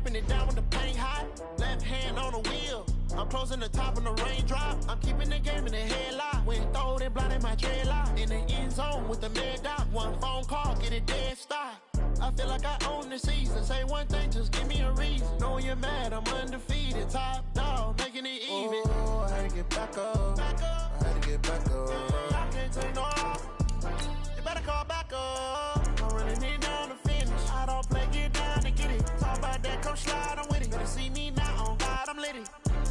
wiping it down with the paint hot. Left hand on the wheel. I'm closing the top on the raindrop. I'm keeping the game in the headlock. When throwed and blinded my dreadlock. In the end zone with the mad dot. One phone call, get it dead stop. I feel like I own the season. Say one thing, just give me a reason. Knowing you're mad, I'm undefeated. Top dog, making it even. Oh, I had to get back up. I had to get back up. I can't take no off. You better call back up. I'm running it down to finish. I don't play, get down to get it. Talk about that, come slide, I'm with it. Better see me now, on God, I'm litty.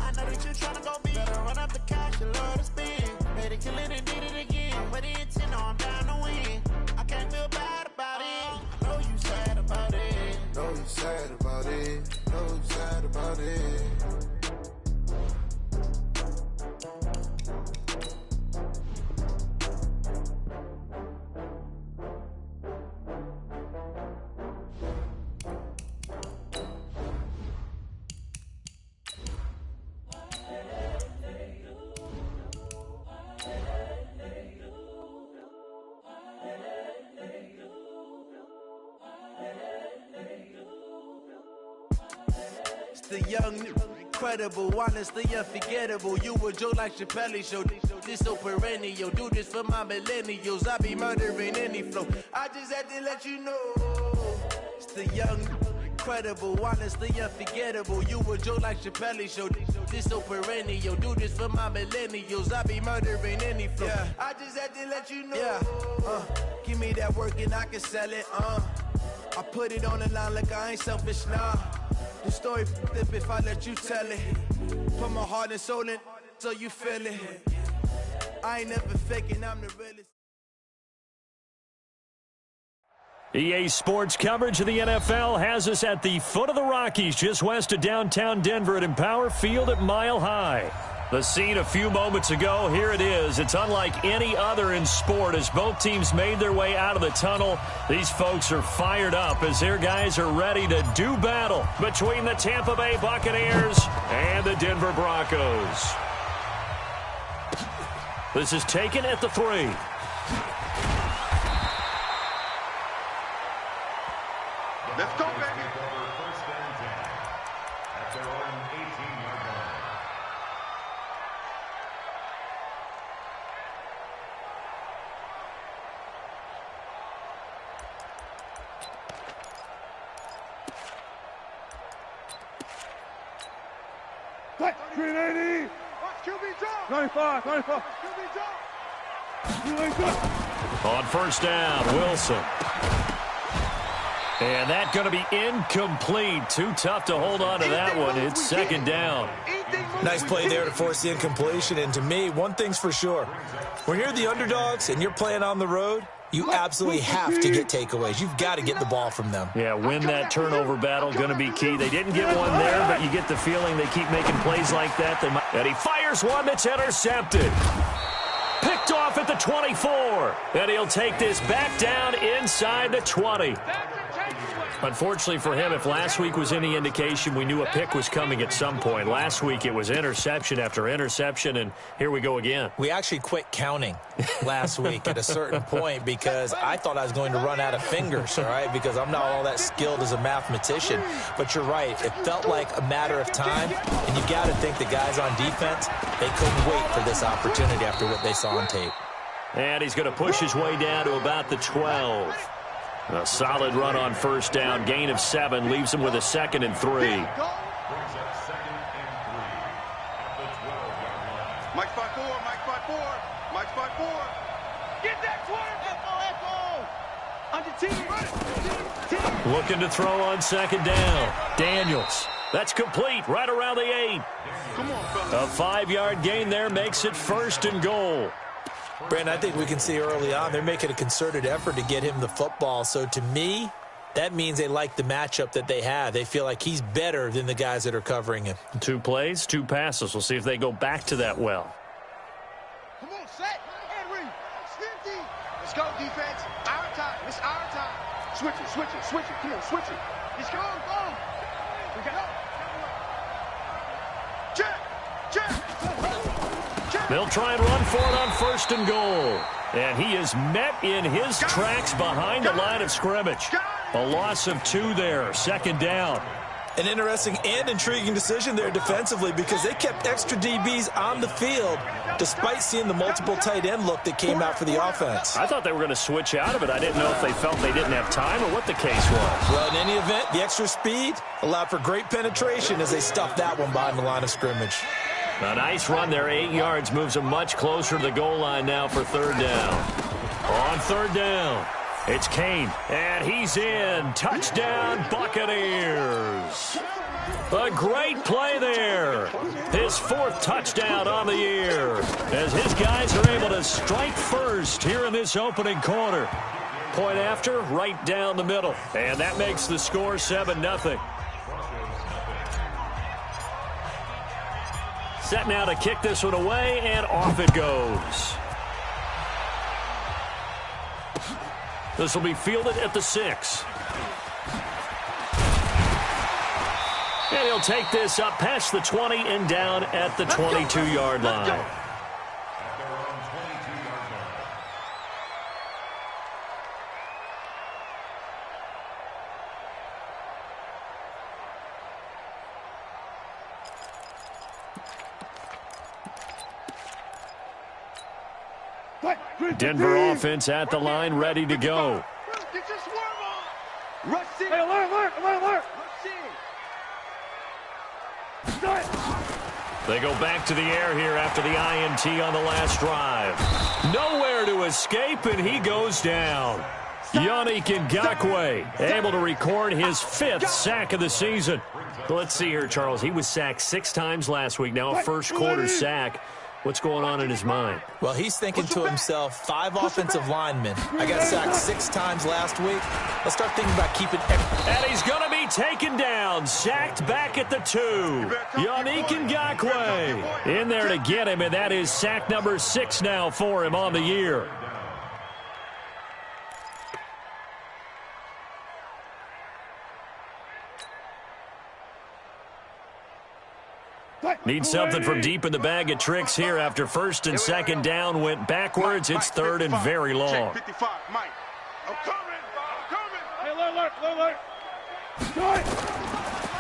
I know that you're trying to go big. Better run up the cash, you love to spend. Made it, kill it, and did it again. But the intent, no, I'm down to win. I can't feel bad about it. I know you sad about it. Know you sad about it. Know you sad about it. The young, incredible, honestly unforgettable. You a joke like Chappelle Show. This so perennial. Do this for my millennials. I be murdering any flow. I just had to let you know. It's the young, incredible, honestly unforgettable. You a joke like Chappelle Show. This so perennial. Do this for my millennials. I be murdering any flow. Yeah. I just had to let you know. Yeah. Give me that work and I can sell it. I put it on the line like I ain't selfish, nah. The story flip if I let you tell it. Put my heart and soul in so you feel it. I ain't never faking, I'm the realest. EA Sports coverage of the NFL has us at the foot of the Rockies, just west of downtown Denver at Empower Field at Mile High. The scene a few moments ago, here it is. It's unlike any other in sport as both teams made their way out of the tunnel. These folks are fired up as their guys are ready to do battle between the Tampa Bay Buccaneers and the Denver Broncos. This is taken at the 3. Let's go, baby. What? 380. QB drop. 95. 95. QB drop. On first down, Wilson. And that going to be incomplete. Too tough to hold on to that one. It's second down. Nice play there to force the incompletion. And to me, one thing's for sure. When you're the underdogs and you're playing on the road, you absolutely have to get takeaways. You've got to get the ball from them. Yeah, win that turnover battle, going to be key. They didn't get one there, but you get the feeling they keep making plays like that. And he fires one that's intercepted. Picked off at the 24. And he'll take this back down inside the 20. Unfortunately for him, if last week was any indication, we knew a pick was coming at some point. Last week it was interception after interception, and here we go again. We actually quit counting last week at a certain point because I thought I was going to run out of fingers, all right, because I'm not all that skilled as a mathematician. But you're right. It felt like a matter of time, and you got to think the guys on defense, they couldn't wait for this opportunity after what they saw on tape. And he's going to push his way down to about the 12. A solid run on first down. Gain of 7 leaves him with a 2nd and 3. Mike spot 4, Mike spot 4, Mike spot 4. Get that 20. Echo, echo. Looking to throw on second down. Daniels. That's complete right around the 8. Come on, fellas. A 5-yard gain there makes it 1st and goal. Brandon, I think we can see early on they're making a concerted effort to get him the football. So to me, that means they like the matchup that they have. They feel like he's better than the guys that are covering him. 2 plays, 2 passes. We'll see if they go back to that well. Come on, set. Henry. Stinty. Let's go, defense. Our time. It's our time. Switch it, switch it, switch it. Come on, switch it. Let's go, go. We got Check. They'll try and run for it on 1st and goal. And he is met in his tracks behind the line of scrimmage. A loss of 2 there. 2nd down. An interesting and intriguing decision there defensively because they kept extra DBs on the field despite seeing the multiple tight end look that came out for the offense. I thought they were going to switch out of it. I didn't know if they felt they didn't have time or what the case was. Well, in any event, the extra speed allowed for great penetration as they stuffed that one behind the line of scrimmage. A nice run there, 8 yards, moves them much closer to the goal line now for third down. On third down, it's Kane, and he's in. Touchdown, Buccaneers. A great play there. His 4th touchdown on the year as his guys are able to strike first here in this opening quarter. Point after, right down the middle, and that makes the score 7-0. Set now to kick this one away, and off it goes. This will be fielded at the 6. And he'll take this up past the 20 and down at the 22-yard line. Denver offense at the line, ready to go. Get your swarm on. Rush in. Hey, alert. Rush in. They go back to the air here after the INT on the last drive. Nowhere to escape, and he goes down. Yannick Ngakoue able to record his 5th sack of the season. Let's see here, Charles. He was sacked 6 times last week. Now a first-quarter sack. What's going on in his mind? Well, he's thinking to himself, 5 offensive linemen. I got sacked 6 times last week. Let's start thinking about keeping And he's going to be taken down. Sacked back at the 2. Yannick Ngakoue in there to get him, and that is sack number 6 now for him on the year. Need something from deep in the bag of tricks here after first and second down went backwards. It's third and very long.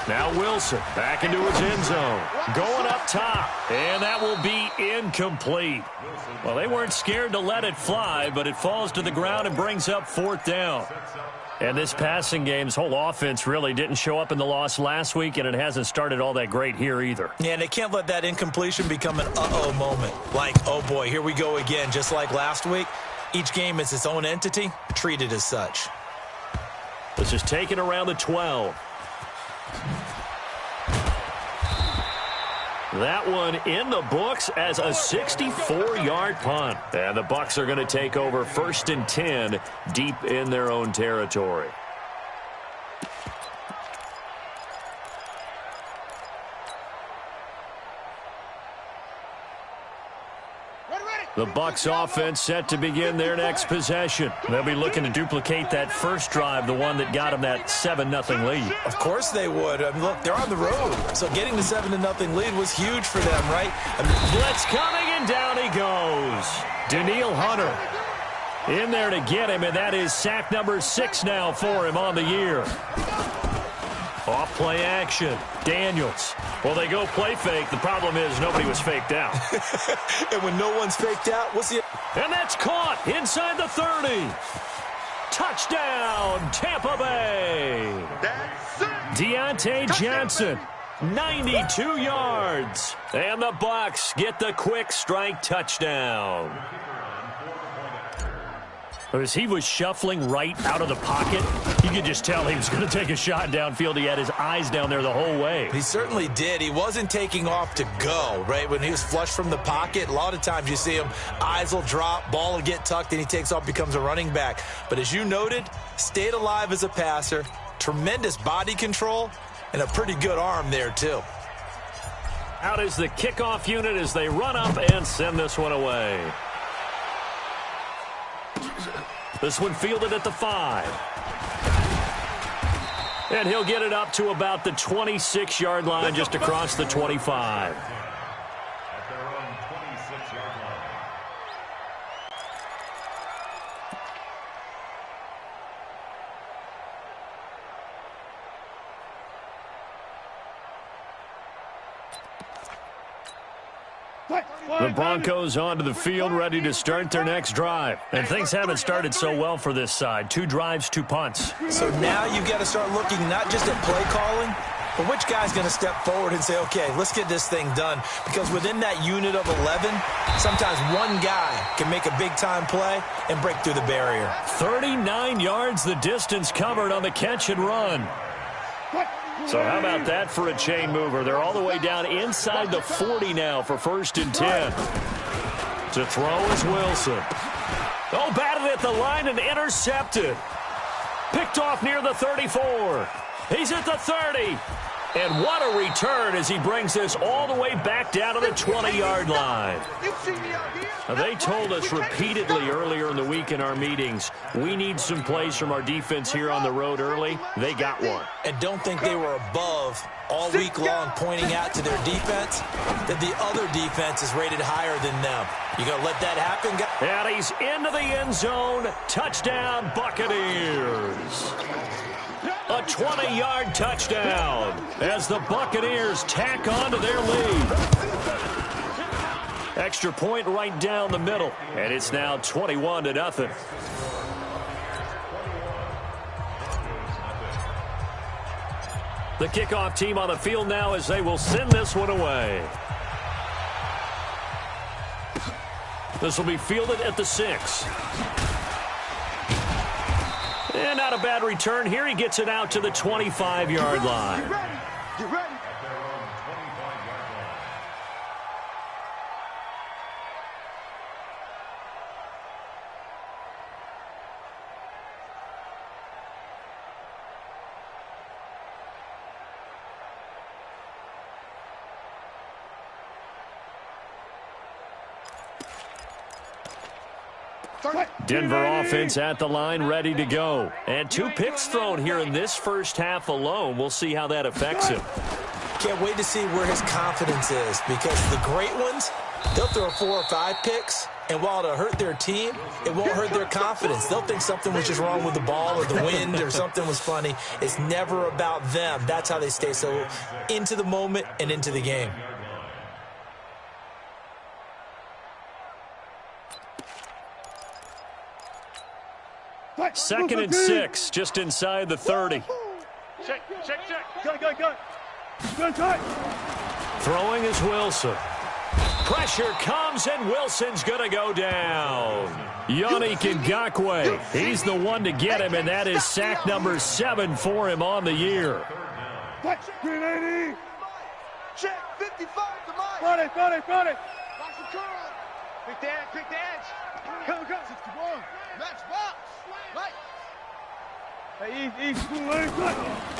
Now Wilson back into his end zone. Going up top. And that will be incomplete. Well, they weren't scared to let it fly, but it falls to the ground and brings up 4th down. And this passing game's whole offense really didn't show up in the loss last week, and it hasn't started all that great here either. Yeah, and they can't let that incompletion become an uh-oh moment. Like, oh boy, here we go again, just like last week. Each game is its own entity, treated as such. This is taken around the 12. That one in the books as a 64-yard punt. And the Bucs are going to take over 1st and 10 deep in their own territory. The Bucs offense set to begin their next possession. They'll be looking to duplicate that first drive, the one that got them that 7-0 lead. Of course they would. I mean, look, they're on the road. So getting the 7-0 lead was huge for them, right? Blitz coming, and down he goes. Danielle Hunter in there to get him, and that is sack number 6 now for him on the year. Off play action. Daniels. Well, they go play fake. The problem is nobody was faked out. And when no one's faked out, we'll see it. And that's caught inside the 30. Touchdown, Tampa Bay. Deontay Johnson, 92 yards. And the Bucs get the quick strike touchdown. As he was shuffling right out of the pocket, you could just tell he was going to take a shot downfield. He had his eyes down there the whole way. He certainly did. He wasn't taking off to go, right? When he was flush from the pocket, a lot of times you see him, eyes will drop, ball will get tucked, and he takes off, becomes a running back. But as you noted, stayed alive as a passer, tremendous body control, and a pretty good arm there, too. Out is the kickoff unit as they run up and send this one away. This one fielded at the 5. And he'll get it up to about the 26-yard line, just across the 25. The Broncos onto the field, ready to start their next drive. And things haven't started so well for this side. 2 drives, 2 punts. So now you've got to start looking not just at play calling, but which guy's going to step forward and say, okay, let's get this thing done. Because within that unit of 11, sometimes one guy can make a big-time play and break through the barrier. 39 yards the distance covered on the catch and run. So how about that for a chain mover? They're all the way down inside the 40 now for 1st and 10. To throw is Wilson. Oh, batted at the line and intercepted. Picked off near the 34. He's at the 30. And what a return as he brings this all the way back down to the 20-yard line. Now, they told us repeatedly earlier in the week in our meetings, we need some plays from our defense here on the road early. They got one. And don't think they were above all week long pointing out to their defense that the other defense is rated higher than them. You going to let that happen, guys? And he's into the end zone. Touchdown, Buccaneers. A 20-yard touchdown as the Buccaneers tack on to their lead. Extra point right down the middle, and it's now 21-0. The kickoff team on the field now as they will send this one away. This will be fielded at the 6. And not a bad return here. He gets it out to the 25-yard line. Get ready. Denver offense at the line, ready to go. And 2 picks thrown here in this first half alone. We'll see how that affects him. Can't wait to see where his confidence is, because the great ones, they'll throw 4 or 5 picks, and while it'll hurt their team, it won't hurt their confidence. They'll think something was just wrong with the ball or the wind or something was funny. It's never about them. That's how they stay so into the moment and into the game. Second and 6, just inside the 30. Check. Go. Throwing is Wilson. Pressure comes, and Wilson's going to go down. Yannick Ngakoue, he's the one to get him, and that is sack number 7 for him on the year. Green 80. Check 55 to mine. Got it. Watch the curl. Quick dance. Go. 61. Match box. Right.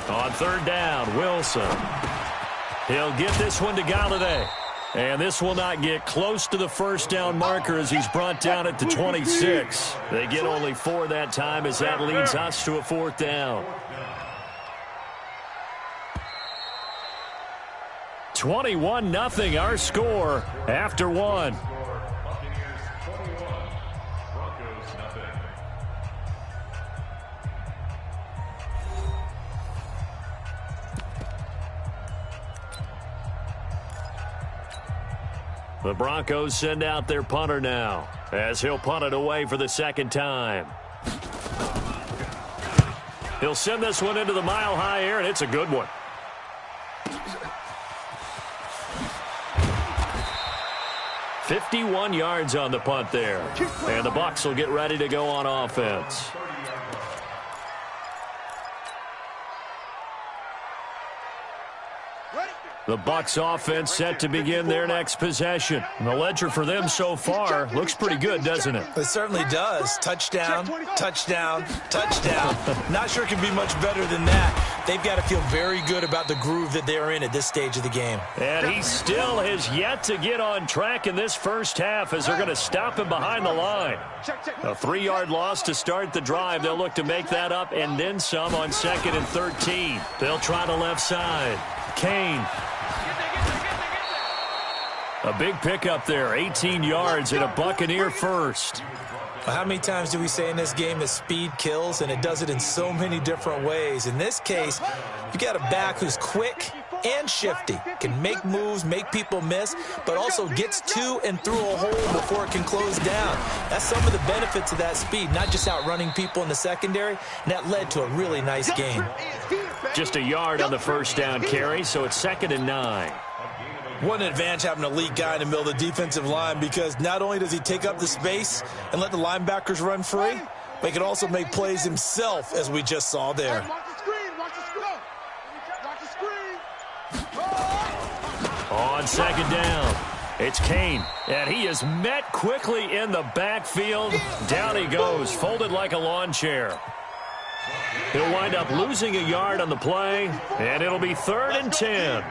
On 3rd down, Wilson. He'll get this one to Galladay. And this will not get close to the first down marker as he's brought down at the 26. They get only 4 that time as that leads us to a 4th down. 21-0 our score after 1. The Broncos send out their punter now as he'll punt it away for the 2nd time. He'll send this one into the mile-high air, and it's a good one. $51 yards on the punt there. And the Bucs will get ready to go on offense. The Bucs offense set to begin their next possession. And the ledger for them so far looks pretty good, doesn't it? It certainly does. Touchdown. Not sure it can be much better than that. They've got to feel very good about the groove that they're in at this stage of the game. And he still has yet to get on track in this first half as they're going to stop him behind the line. A 3-yard loss to start the drive. They'll look to make that up and then some on 2nd and 13. They'll try the left side. Kane. A big pickup there, 18 yards and a Buccaneer first. Well, how many times do we say in this game that speed kills, and it does it in so many different ways? In this case, you got a back who's quick, and shifty. Can make moves, make people miss, but also gets to and through a hole before it can close down. That's some of the benefits of that speed, not just outrunning people in the secondary, and that led to a really nice gain. Just a yard on the first down carry, so it's 2nd and 9. What an advantage having an elite guy in the middle of the defensive line, because not only does he take up the space and let the linebackers run free, but he can also make plays himself, as we just saw there. On 2nd down, it's Kane, and he is met quickly in the backfield. Down he goes, folded like a lawn chair. He'll wind up losing a yard on the play, and it'll be 3rd and 10.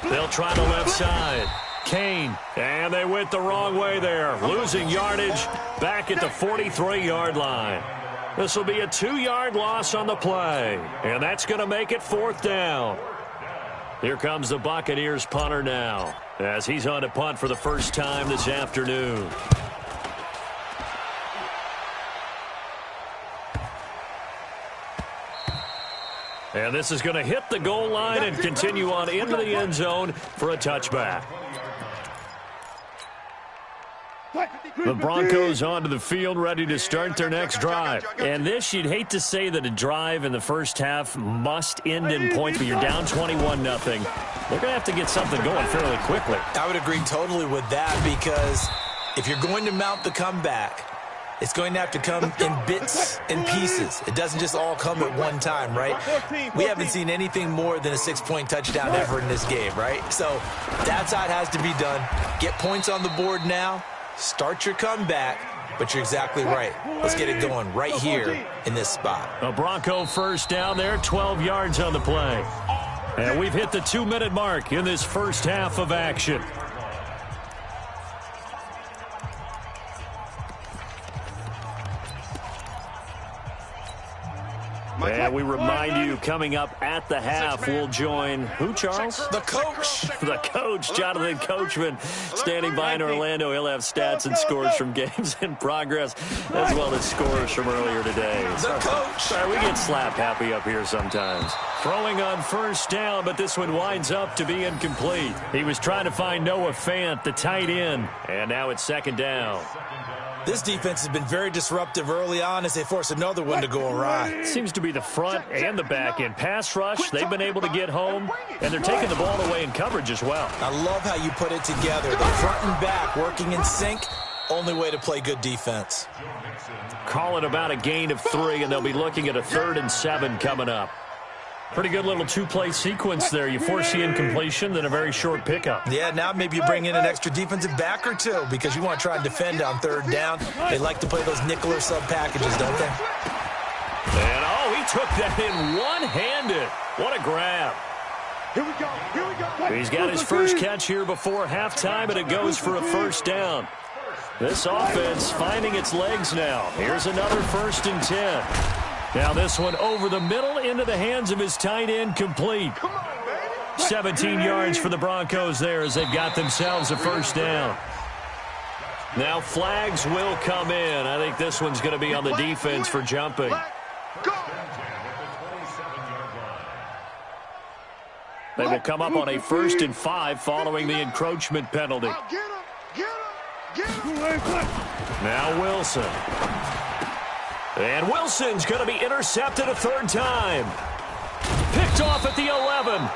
They'll try the left side. Kane, and they went the wrong way there, losing yardage back at the 43-yard line. This will be a 2-yard loss on the play, and that's going to make it 4th down. Here comes the Buccaneers punter now, as he's on to punt for the first time this afternoon. And this is going to hit the goal line and continue on into the end zone for a touchback. The Broncos onto the field, ready to start their next drive. And this, you'd hate to say that a drive in the first half must end in points, but you're down 21-0. They're going to have to get something going fairly quickly. I would agree totally with that, because if you're going to mount the comeback, it's going to have to come in bits and pieces. It doesn't just all come at one time, right? We haven't seen anything more than a 6-point touchdown ever in this game, right? So that's how it has to be done. Get points on the board now. Start your comeback, but you're exactly right. Let's get it going right here in this spot. A Bronco first down there, 12 yards on the play. And we've hit the 2-minute mark in this first half of action. And we remind you, coming up at the half, we'll join who, Charles? The coach. The coach, Jonathan Coachman, standing by in Orlando. He'll have stats and scores from games in progress, as well as scores from earlier today. The coach. Sorry, we get slap happy up here sometimes. Throwing on first down, but this one winds up to be incomplete. He was trying to find Noah Fant, the tight end, and now it's 2nd down. This defense has been very disruptive early on as they force another one to go awry. Seems to be the front and the back end. Pass rush, they've been able to get home, and they're taking the ball away in coverage as well. I love how you put it together. The front and back working in sync, only way to play good defense. Call it about a gain of 3, and they'll be looking at a 3rd and 7 coming up. Pretty good little 2-play sequence there. You force the incompletion, then a very short pickup. Yeah, now maybe you bring in an extra defensive back or two, because you want to try and defend on 3rd down. They like to play those nickel or sub packages, don't they? And, oh, he took that in one-handed. What a grab. Here we go. Here we go. He's got his first catch here before halftime, and it goes for a first down. This offense finding its legs now. Here's another 1st and 10. Now this one over the middle into the hands of his tight end, complete. 17 yards for the Broncos there as they've got themselves a first down. Now flags will come in. I think this one's going to be on the defense for jumping. They will come up on a 1st and 5 following the encroachment penalty. Now Wilson. And Wilson's going to be intercepted a 3rd time. Picked off at the 11.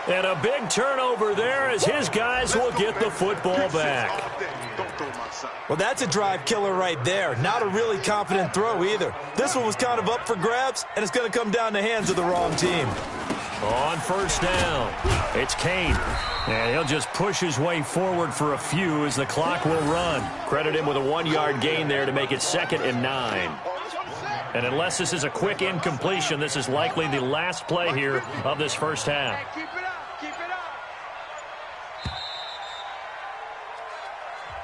And a big turnover there as his guys will get the football back. Well, that's a drive killer right there. Not a really confident throw either. This one was kind of up for grabs, and it's going to come down the hands of the wrong team. On first down, it's Kane. And he'll just push his way forward for a few as the clock will run. Credit him with a 1-yard gain there to make it 2nd and 9. And unless this is a quick incompletion, this is likely the last play here of this first half. Keep it up. Keep it up.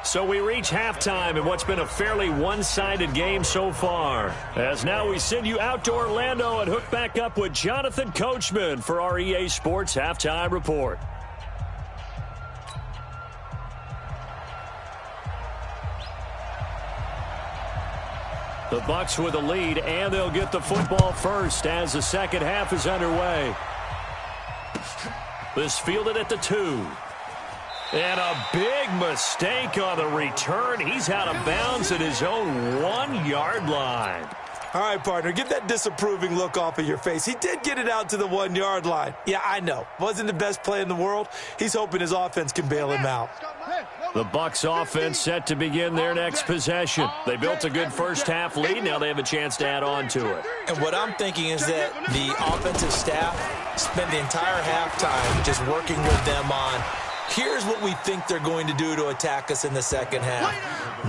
So we reach halftime in what's been a fairly one-sided game so far. As now we send you out to Orlando and hook back up with Jonathan Coachman for our EA Sports Halftime Report. The Bucs with a lead, and they'll get the football first as the second half is underway. This fielded at the 2. And a big mistake on the return. He's out of bounds at his own 1-yard line. All right, partner, get that disapproving look off of your face. He did get it out to the 1-yard line. Yeah, I know. Wasn't the best play in the world. He's hoping his offense can bail him out. The Bucs offense set to begin their next possession. They built a good first-half lead. Now they have a chance to add on to it. And what I'm thinking is that the offensive staff spent the entire halftime just working with them on, here's what we think they're going to do to attack us in the second half.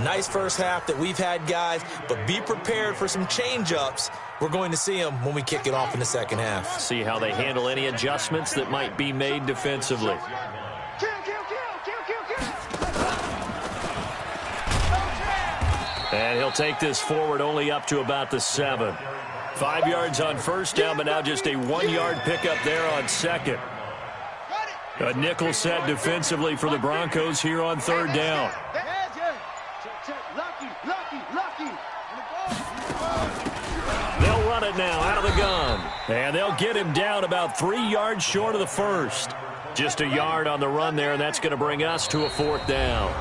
Nice first half that we've had, guys, but be prepared for some change-ups. We're going to see them when we kick it off in the second half. See how they handle any adjustments that might be made defensively. And he'll take this forward only up to about the 7. 5 yards on first down, but now just a 1-yard pickup there on second. A nickel set defensively for the Broncos here on third down. They'll run it now out of the gun. And they'll get him down about 3 yards short of the first. Just a yard on the run there, and that's going to bring us to a fourth down.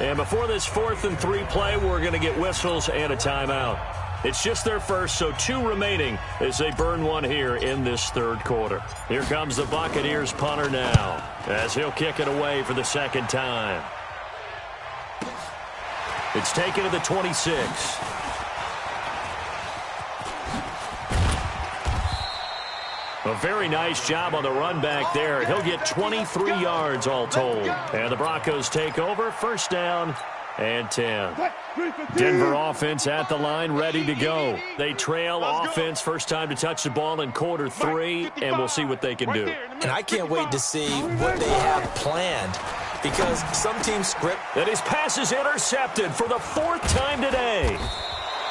And before this 4th and 3 play, we're going to get whistles and a timeout. It's just their first, so 2 remaining as they burn one here in this third quarter. Here comes the Buccaneers punter now as he'll kick it away for the second time. It's taken to the 26. A very nice job on the run back there. He'll get 23 yards all told. And the Broncos take over, first down and 10. Denver offense at the line, ready to go. They trail offense, first time to touch the ball in quarter 3, and we'll see what they can do. And I can't wait to see what they have planned, because some teams script. And his pass is intercepted for the 4th time today.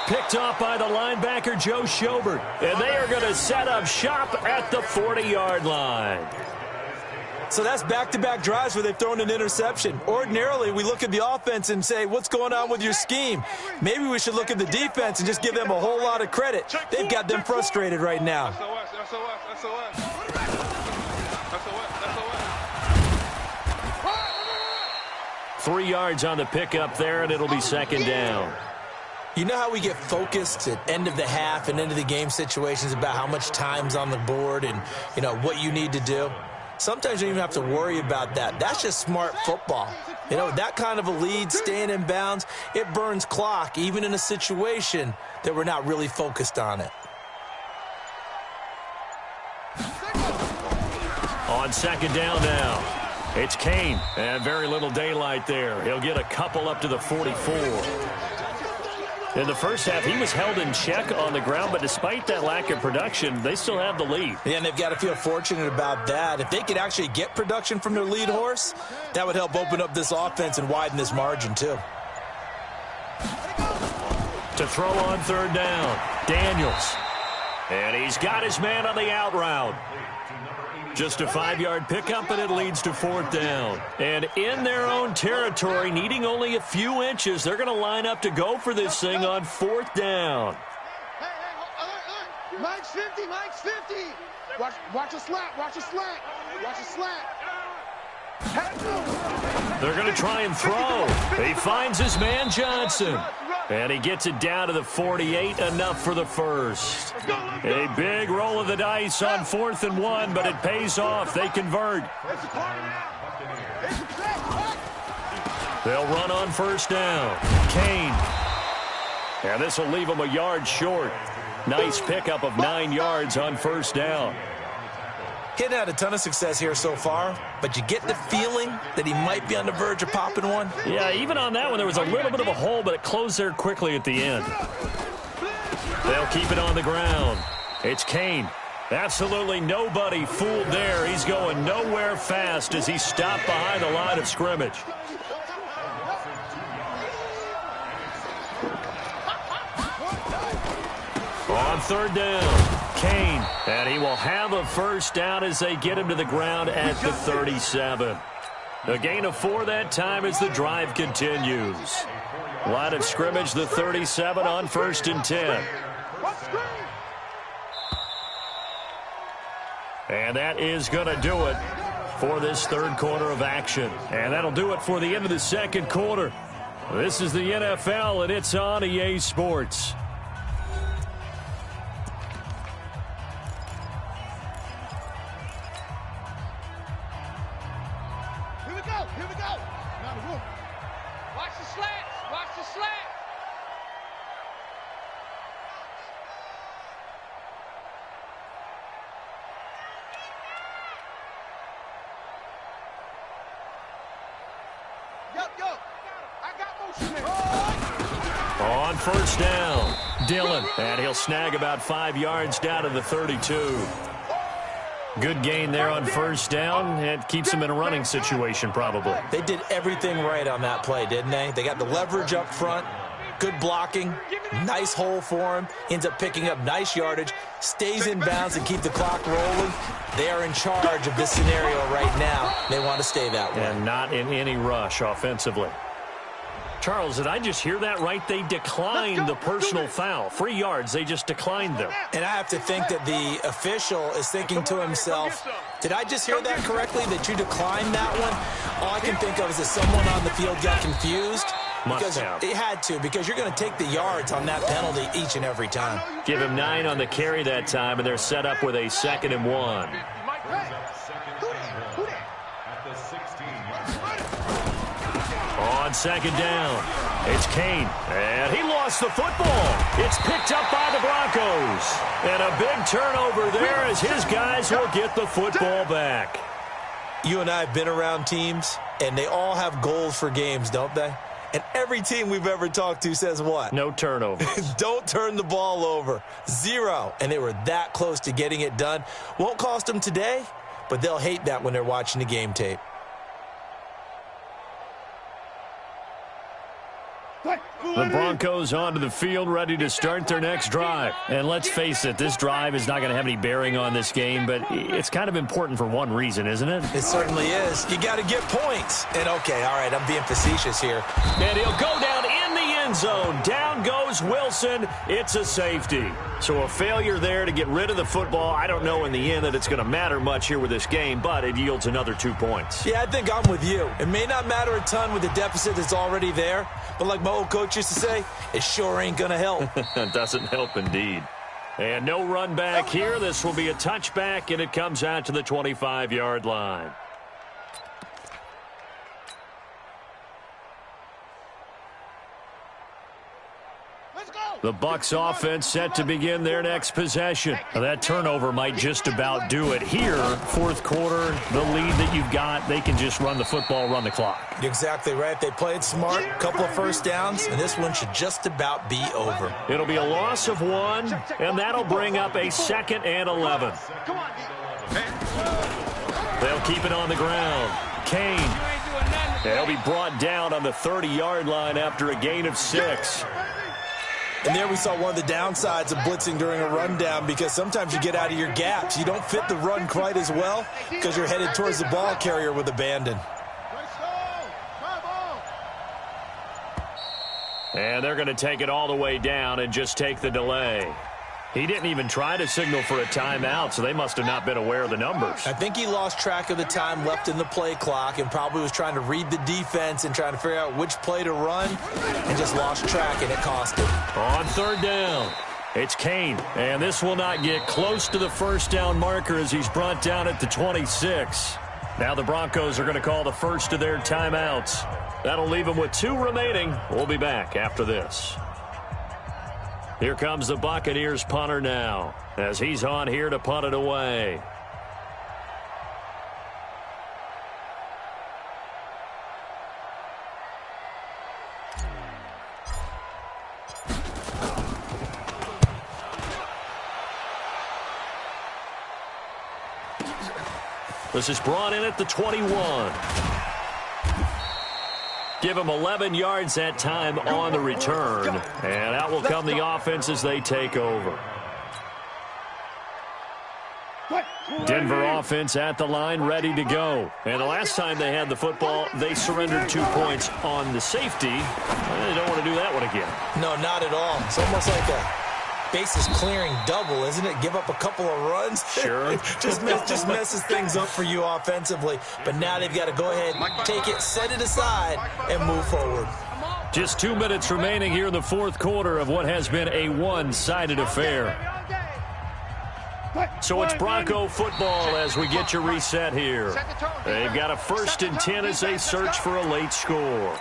Picked off by the linebacker, Joe Schobert. And they are going to set up shop at the 40-yard line. So that's back-to-back drives where they've thrown an interception. Ordinarily, we look at the offense and say, what's going on with your scheme? Maybe we should look at the defense and just give them a whole lot of credit. They've got them frustrated right now. 3 yards on the pickup there, and it'll be second down. You know how we get focused at end of the half and end of the game situations about how much time's on the board and, you know, what you need to do? Sometimes you don't even have to worry about that. That's just smart football. You know, that kind of a lead, staying in bounds, it burns clock, even in a situation that we're not really focused on it. On second down now, it's Kane, and very little daylight there. He'll get a couple up to the 44. In the first half, he was held in check on the ground, but despite that lack of production, they still have the lead. Yeah, and they've got to feel fortunate about that. If they could actually get production from their lead horse, that would help open up this offense and widen this margin, too. To throw on third down, Daniels. And he's got his man on the out route. Just a 5-yard pickup, and it leads to fourth down. And in their own territory, needing only a few inches, they're going to line up to go for this thing on fourth down. Mike's 50, Mike's 50. Watch a slant, watch a slant, watch a slant. They're going to try and throw. He finds his man Johnson. And he gets it down to the 48, enough for the first. A big roll of the dice on 4th and 1, but it pays off. They convert. They'll run on first down. Kane. And this will leave him a yard short. Nice pickup of 9 yards on first down. He hadn't had a ton of success here so far, but you get the feeling that he might be on the verge of popping one. Yeah, even on that one, there was a little bit of a hole, but it closed there quickly at the end. They'll keep it on the ground. It's Kane. Absolutely nobody fooled there. He's going nowhere fast as he stopped behind the line of scrimmage. On third down, Kane, and he will have a first down as they get him to the ground at the 37. A gain of 4 that time as the drive continues. Line of scrimmage, the 37 on 1st and 10. And that is going to do it for this third quarter of action. And that'll do it for the end of the second quarter. This is the NFL, and it's on EA Sports. Here we go. Here we go. Now the room. Watch the slats. Watch the slats. On first down, Dillon, and he'll snag about 5 yards down to the 32. Good gain there on first down. It keeps him in a running situation probably. They did everything right on that play, didn't they? They got the leverage up front, good blocking, nice hole for him, ends up picking up nice yardage, stays in bounds and keep the clock rolling. They are in charge of this scenario right now. They want to stay that way. And not in any rush offensively. Charles, did I just hear that right? They declined the personal foul. 3 yards, they just declined them. And I have to think that the official is thinking to himself, did I just hear that correctly, that you declined that one? All I can think of is that someone on the field got confused. Must have. It had to, because you're going to take the yards on that penalty each and every time. Give him 9 on the carry that time, and they're set up with a 2nd and 1. On 2nd down, it's Kane, and he lost the football. It's picked up by the Broncos. And a big turnover there as his guys will get the football back. You and I have been around teams, and they all have goals for games, don't they? And every team we've ever talked to says what? No turnovers. Don't turn the ball over. 0. And they were that close to getting it done. Won't cost them today, but they'll hate that when they're watching the game tape. The Broncos onto the field, ready to start their next drive. And let's face it, this drive is not going to have any bearing on this game, but it's kind of important for one reason, isn't it? It certainly is. You got to get points. And, okay, all right, I'm being facetious here. And he'll go down in the end zone. Down goes Wilson. It's a safety. So a failure there to get rid of the football. I don't know in the end that it's going to matter much here with this game, but it yields another 2 points. Yeah, I think I'm with you. It may not matter a ton with the deficit that's already there, but like my old coach used to say, it sure ain't going to help. It doesn't help indeed. And no run back here. This will be a touchback, and it comes out to the 25-yard line. The Bucs offense set to begin their next possession. Now, that turnover might just about do it here. Fourth quarter, the lead that you've got, they can just run the football, run the clock. You're exactly right. They played smart, couple of first downs, and this one should just about be over. It'll be a loss of 1, and that'll bring up a 2nd and 11. They'll keep it on the ground. Kane. They'll be brought down on the 30-yard line after a gain of 6. And there we saw one of the downsides of blitzing during a rundown, because sometimes you get out of your gaps. You don't fit the run quite as well because you're headed towards the ball carrier with abandon. And they're going to take it all the way down and just take the delay. He didn't even try to signal for a timeout, so they must have not been aware of the numbers. I think he lost track of the time left in the play clock and probably was trying to read the defense and trying to figure out which play to run and just lost track, and it cost him. On 3rd down, it's Kane, and this will not get close to the first down marker as he's brought down at the 26. Now the Broncos are going to call the first of their timeouts. That'll leave them with 2 remaining. We'll be back after this. Here comes the Buccaneers punter now as he's on here to punt it away. This is brought in at the 21. Give him 11 yards that time on the return. And out will come the offense as they take over. Denver offense at the line, ready to go. And the last time they had the football, they surrendered 2 points on the safety. They don't want to do that one again. No, not at all. It's almost like a bases clearing double, isn't it? Give up a couple of runs. Sure. just messes things up for you offensively. But now they've got to go ahead, take it, set it aside, and move forward. Just 2 minutes remaining here in the fourth quarter of what has been a one-sided affair. So it's Bronco football as we get your reset here. They've got a 1st and 10 as they search for a late score.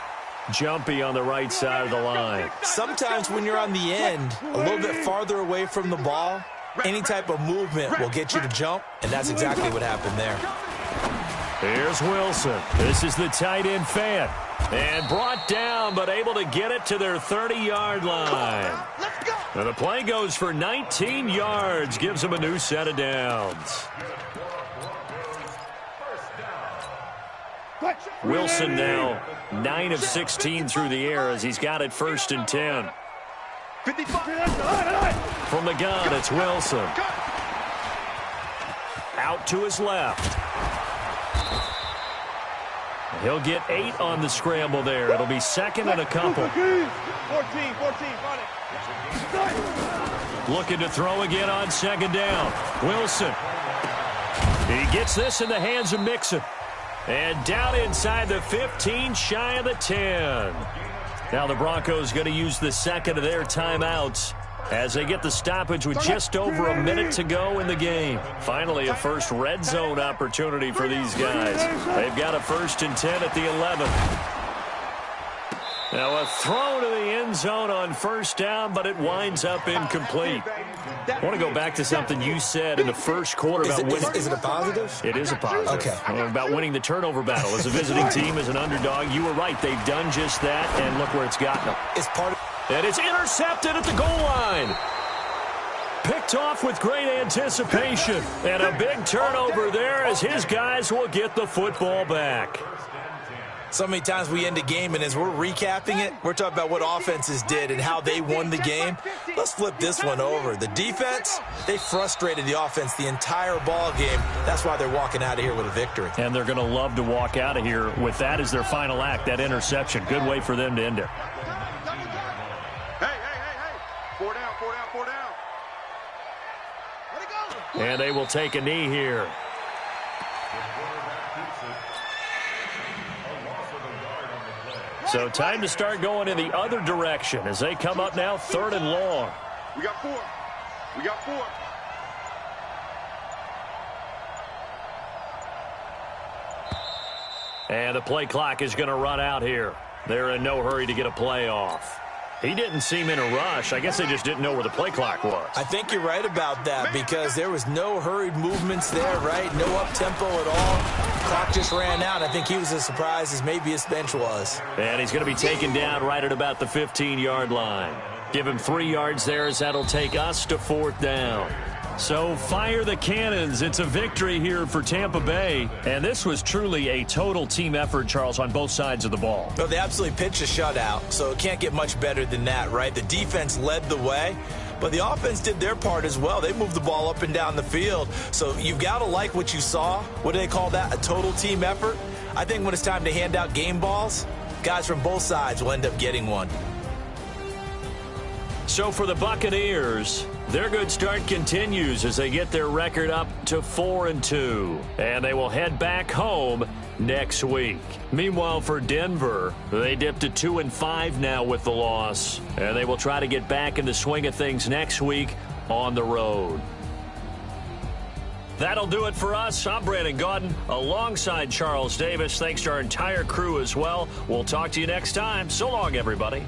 Jumpy on the right side of the line. Sometimes when you're on the end, a little bit farther away from the ball, any type of movement will get you to jump, and that's exactly what happened there. Here's Wilson. This is the tight end fan. And brought down, but able to get it to their 30-yard line. And the play goes for 19 yards, gives them a new set of downs. Wilson now 9 of 16 through the air as he's got it 1st and 10. From the gun, it's Wilson. Out to his left. He'll get 8 on the scramble there. It'll be 2nd and a couple. 14, Looking to throw again on 2nd down. Wilson. He gets this in the hands of Mixon. And down inside the 15, shy of the 10. Now the Broncos going to use the 2nd of their timeouts as they get the stoppage with just over a minute to go in the game. Finally, a first red zone opportunity for these guys. They've got a 1st and 10 at the 11. Now a throw to the end zone on 1st down, but it winds up incomplete. I want to go back to something you said in the first quarter about winning. Is it a positive? It is a positive. Okay. About winning the turnover battle. As a visiting team, as an underdog, you were right. They've done just that, and look where it's gotten them. It's part of... And it's intercepted at the goal line. Picked off with great anticipation. And a big turnover there as his guys will get the football back. So many times we end a game, and as we're recapping it, we're talking about what offenses did and how they won the game. Let's flip this one over. The defense, they frustrated the offense the entire ball game. That's why they're walking out of here with a victory. And they're going to love to walk out of here with that as their final act, that interception. Good way for them to end it. Hey. 4 down. And they will take a knee here. So time to start going in the other direction as they come up now 3rd and long. We got 4. And the play clock is going to run out here. They're in no hurry to get a play off. He didn't seem in a rush. I guess they just didn't know where the play clock was. I think you're right about that because there was no hurried movements there, right? No up-tempo at all. Clock just ran out. I think he was as surprised as maybe his bench was. And he's going to be taken down right at about the 15-yard line. Give him 3 yards there as that'll take us to 4th down. So fire the cannons. It's a victory here for Tampa Bay. And this was truly a total team effort, Charles, on both sides of the ball. No, they absolutely pitched a shutout, so it can't get much better than that, right? The defense led the way, but the offense did their part as well. They moved the ball up and down the field. So you've got to like what you saw. What do they call that? A total team effort? I think when it's time to hand out game balls, guys from both sides will end up getting one. So for the Buccaneers, their good start continues as they get their record up to 4-2. And they will head back home next week. Meanwhile, for Denver, they dipped to 2-5 now with the loss. And they will try to get back in the swing of things next week on the road. That'll do it for us. I'm Brandon Gaudin alongside Charles Davis. Thanks to our entire crew as well. We'll talk to you next time. So long, everybody.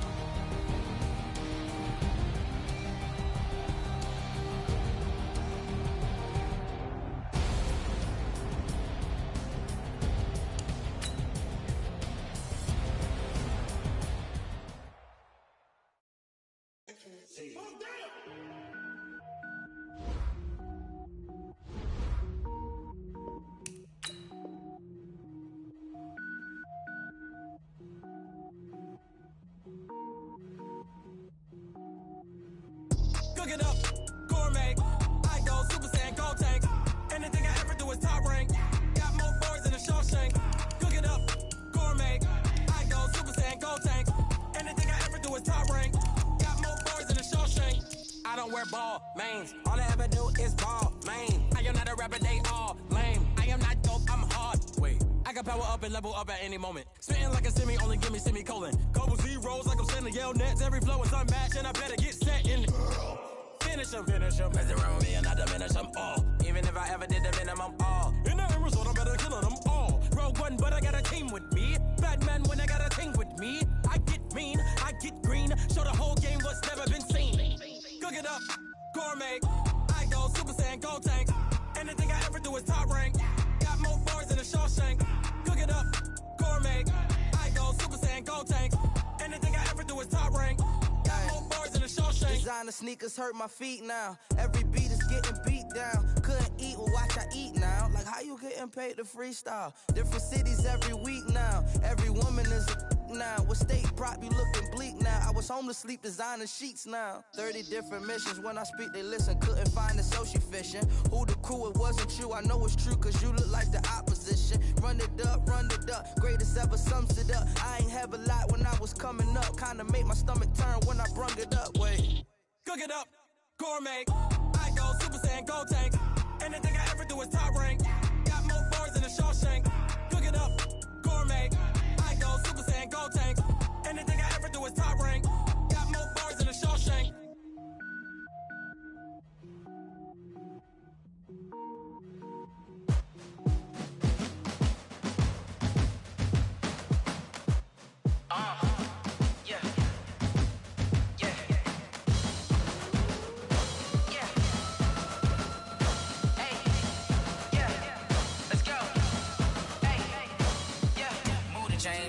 is ball, lame. I am not a rapper, they all lame. I am not dope, I'm hard. Wait, I can power up and level up at any moment. Spitting like a semi, only give me semicolon. Couple zeros like I'm sending yell nets. Every flow is unmatched, and I better get set in. Finish them. Mess around with me and I diminish them all. Even if I ever did the minimum, all. In the end result, I better kill them all. Rogue one, but I got a team with me. Batman when I got a team with me. I get mean, I get green. Show the whole game what's never been seen. Cook it up, gourmet. I go Super Saiyan, Gold Tank. Anything I ever do is top rank. Got more bars than a Shawshank. Cook it up, gourmet. I go Super Saiyan, Gold Tank. Anything I ever do is top rank. Got more bars than a Shawshank. Designer sneakers hurt my feet now. Every beat is getting beat down. Couldn't eat, well watch I eat now. Like how you getting paid to freestyle? Different cities every week now. Every woman is a now. With state prop, you looking bleak now. I was home to sleep, designer sheets now. 30 different missions. When I speak, they listen. Couldn't find it, so she fishing. Who the crew? It wasn't you. I know it's true, cause you look like the opposition. Run it up. Greatest ever sums it up. I ain't have a lot when I was coming up. Kinda made my stomach turn when I brung it up. Wait. Cook it up, gourmet. I go Super Saiyan, Gold Tank. Anything I ever do is top rank. Got more bars than a Shawshank. Cook it up, gourmet. I go Super Saiyan, Gold Tank. Anything I ever do is top rank. Got more bars than a Shawshank.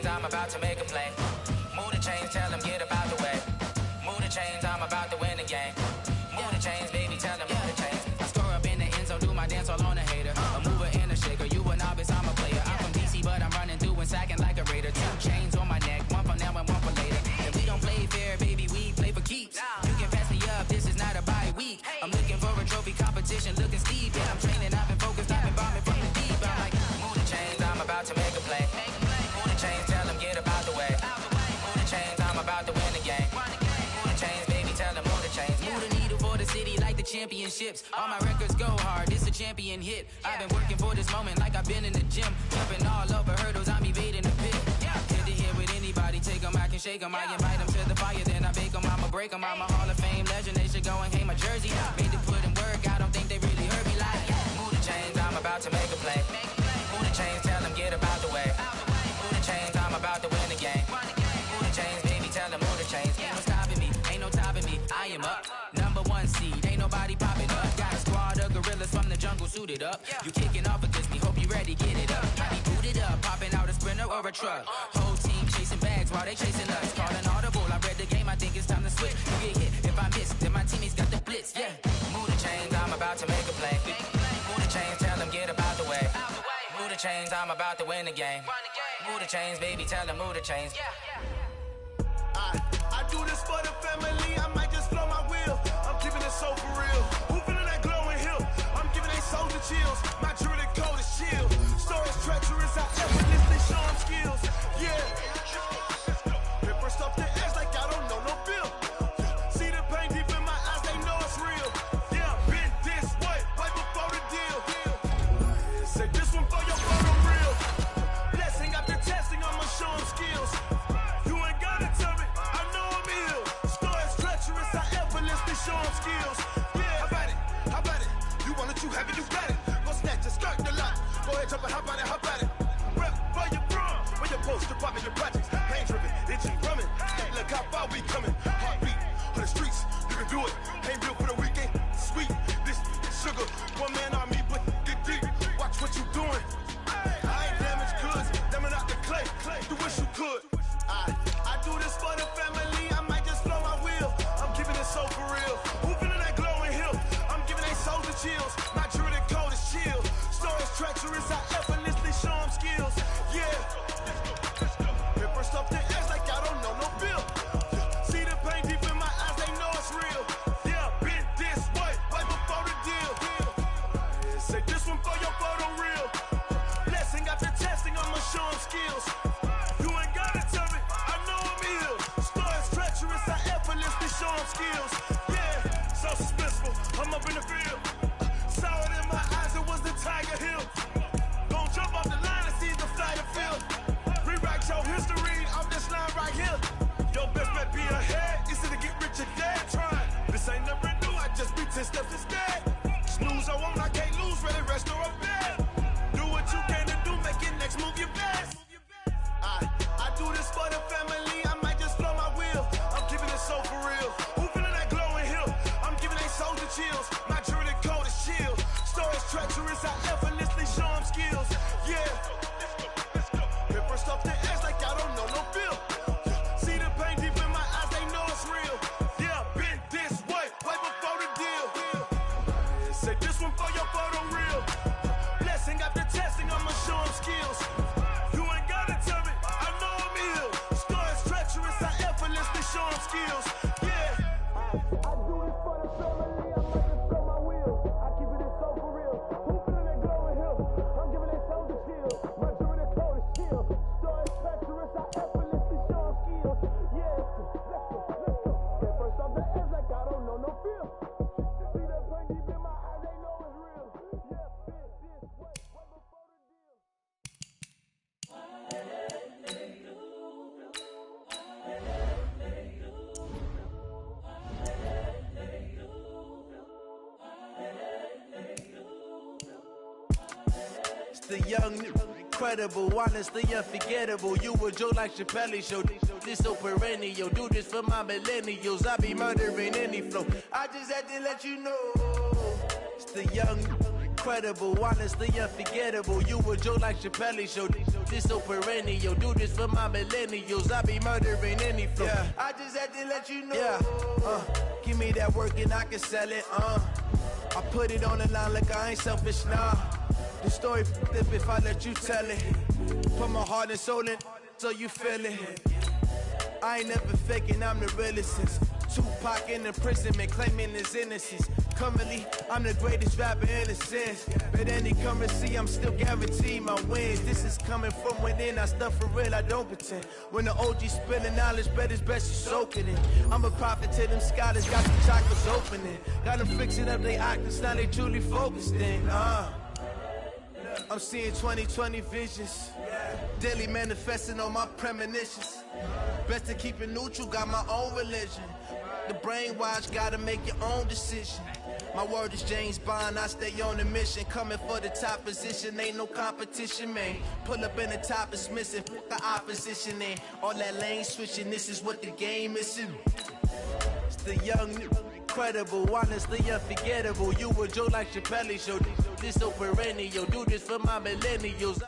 I'm about to make a play. Move the chains, tell them get about the way. Move the chains, I'm about to win the game. Move the chains, baby, tell them move the chains. I score up in the end zone, do my dance all on a hater. A mover and a shaker, you a novice, I'm a player. I'm from DC, but I'm running through and sacking like a raider. 2 chains on my neck, one for now and one for later. If we don't play fair, baby, we play for keeps. You can pass me up, this is not a bye week. I'm looking for a trophy competition, looking steep. Yeah, I'm training, I've been focused, I've been bombing from the deep. I'm like, move the chains, I'm about to make a play. Move the chains, tell them get about the way. Move the chains, I'm about to win the game. Move the chains, baby, tell them move the chains. Move the needle for the city like the championships. All my records go hard, this a champion hit. I've been working for this moment like I've been in the gym. Jumping all over hurdles, I'm evading the pit. Hit to hit with anybody, take them, I can shake them. I invite them to the fire, then I bake them, I'ma break them. I'm a Hall of Fame legend, they should go and hang my jersey. Made to put in work, I don't think they really heard me like. Move the chains, I'm about to make a play. Move the chains, tell them get about the way. Move the chains, I'm about to win the game. Move the chains, baby, tell them move the chains. Ain't no stopping me, ain't no topping me. I am up, #1 seed, ain't nobody popping up. Got a squad of gorillas from the jungle suited up. You kicking off against me, hope you ready, get it up. I be booted up, popping out a sprinter or a truck. Whole team chasing bags while they chasing us. Calling audible, I read the game, I think it's time to switch. You get hit, if I miss, then my teammates got the blitz, yeah. Move the chains, I'm about to make a play. Move the chains, tell them get about the way. Move the chains, I'm about to win the game. Move the chains, baby, tell them move the chains. I do this for the family, I might just blow my wheel. I'm keeping it so for real. Who feeling that glowing hill? I'm giving they soldier chills. My jewelry code is chill. Stories treacherous, I effortlessly show them skills. Yeah. Paper stuff the edge like I don't know no bill. See the pain deep in my eyes, they know it's real. Yeah, been this way, right before the deal. Say this one for your photo real. Blessing after testing, I'ma show them skills. You ain't gotta tell me, I know I'm ill. Stories treacherous, I effortlessly show them skills. Yeah, how about it? You want it, you have it, you got it. Go snatch it, skirt the lot. Go ahead, jump it, how about it? Rep for your bro, for your poster, popping your projects. Pain driven, itchy, drumming. Look how far we coming. Heartbeat on the streets, you can do it. Ain't real for the weekend, sweet. This sugar, one man army, but get deep. Watch what you doing. I ain't damaged goods, damn it out the clay. You wish you could. I do this for the family, I might just blow my wheel. I'm giving it so for real. Who feeling that glowing hill? I'm giving they soldier chills. My jewelry code is chill. Stories treacherous, I effortlessly show them skills. Yeah. Paper stuff the edge like I don't know no bill. See the pain deep in my eyes, they know it's real. Yeah, been this way, right before the deal. Say this one for your photo real. Blessing after testing, I'ma show them skills. You ain't gotta tell me, I know I'm ill. Stories treacherous, I effortlessly show them skills. Yeah, so suspenseful, I'm up in the field. really rest or a bed. Do what you can to do, make your next move your best. I do this for the family, I might just blow my wheel. I'm keeping it so for real. Who feeling that glowing hill? I'm giving they souls the chills. My jewelry code is chill. Stories treacherous, I effortlessly show them skills. Yeah. Hit first off the edge like I don't know no feel. See the pain deep in my eyes, they know it's real. Yeah, been this way before the deal. Say this one for your photo real. Blessing after testing, I'ma show them skills. You ain't gotta tell me, I know I'm ill. Stories treacherous, I effortlessly show them skills. Yeah. I do this for the family, I might just blow my wheel. I keep it so for real. Who feeling that glowing hill? I'm giving they souls the chill. My jewelry code is chill. Stories treacherous, I effortlessly show them skills. Yeah. Let's go. Get first off the edge like I don't know no feel. See that pain deep in my eyes, they know it's real. Yeah, been this way before the deal. It's the young, incredible, honestly unforgettable. You a Joe like Chappelle show. This so perennial. Do this for my millennials. I be murdering any flow. I just had to let you know. It's the young, incredible, honestly unforgettable. You a Joe like Chappelle show. This so perennial. Do this for my millennials. I be murdering any flow. Yeah. I just had to let you know. Yeah. Give me that work and I can sell it. I put it on the line like I ain't selfish, nah. The story flip if I let you tell it. Put my heart and soul in so you feel it. I ain't never faking, I'm the realest since Tupac in imprisonment, claiming his innocence. Currently, I'm the greatest rapper in a sense. But any currency, I'm still guaranteed my wins. This is coming from within, I stuff for real, I don't pretend. When the OG spilling knowledge, bet it's best you soak it in. I'm a prophet to them scholars, got some chakras opening. Got them fixing up they octaves, now they truly focused in. I'm seeing 2020 visions, daily manifesting on my premonitions. Best to keep it neutral, got my own religion. The brainwash, gotta make your own decision. My word is James Bond, I stay on a mission. Coming for the top position, ain't no competition, man. Pull up in the top, it's missing, the opposition in. All that lane switching, this is what the game is in. It's the young, incredible, honestly unforgettable. You a Joe like Chappelle show. This so perennial, do this for my millennials.